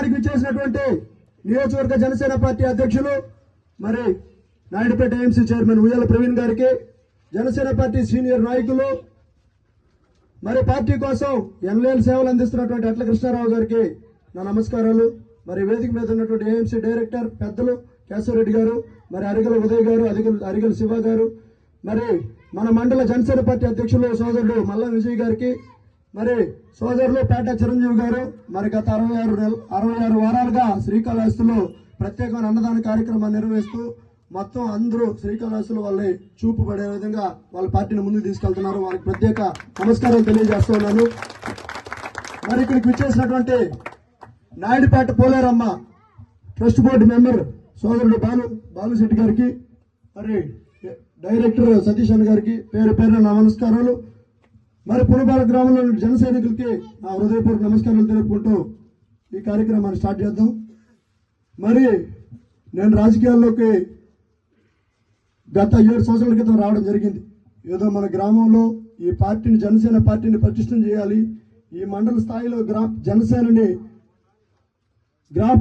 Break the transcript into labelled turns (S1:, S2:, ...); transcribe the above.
S1: కార్యక్రమానికి విచ్చేసినటువంటి నియోజకవర్గ జనసేన పార్టీ అధ్యక్షులు మరి నాయుడుపేట ఏఎంసీ చైర్మన్ ఉయ్యాల ప్రవీణ్ గారికి, జనసేన పార్టీ సీనియర్ నాయకులు మరి పార్టీ కోసం ఎన్ఎల్ సేవలు అందిస్తున్నటువంటి అట్ల కృష్ణారావు గారికి నా నమస్కారాలు. మరి వేదిక మీద ఉన్నటువంటి ఏఎంసీ డైరెక్టర్ పెద్దలు కేశవరెడ్డి గారు, మరి అరిగల ఉదయ్ గారు, అరిగల శివ గారు, మరి మన మండల జనసేన పార్టీ అధ్యక్షులు సోదరుడు మల్ల విజయ్ గారికి, మరి సోదరులు పేట చిరంజీవి గారు, మరి గత 66 వారాలుగా శ్రీకాళహస్తిలో ప్రత్యేకమైన అన్నదాన కార్యక్రమాన్ని నిర్వహిస్తూ మొత్తం అందరూ శ్రీకాళహస్తిలో వాళ్ళని చూపు పడే విధంగా వాళ్ళ పార్టీని ముందుకు తీసుకెళ్తున్నారు. వారికి ప్రత్యేక నమస్కారాలు తెలియజేస్తూ ఉన్నాను. మరి ఇక్కడికి విచ్చేసినటువంటి Naidupeta Poleramma trust board member సోదరుడు బాలుశెట్టి గారికి, మరి డైరెక్టర్ సతీష్ అన్న గారికి పేరు పేరున నమస్కారాలు. మరి పునపాల గ్రామంలో జన సైనికులకి నా హృదయపూర్వక నమస్కారాలు తెలుపుకుంటూ ఈ కార్యక్రమాన్ని స్టార్ట్ చేద్దాం. మరి నేను రాజకీయాల్లోకి గత 7 సంవత్సరాల క్రితం రావడం జరిగింది. ఏదో మన గ్రామంలో ఈ పార్టీని, జనసేన పార్టీని ప్రతిష్టం చేయాలి, ఈ మండల స్థాయిలో జనసేనని గ్రామ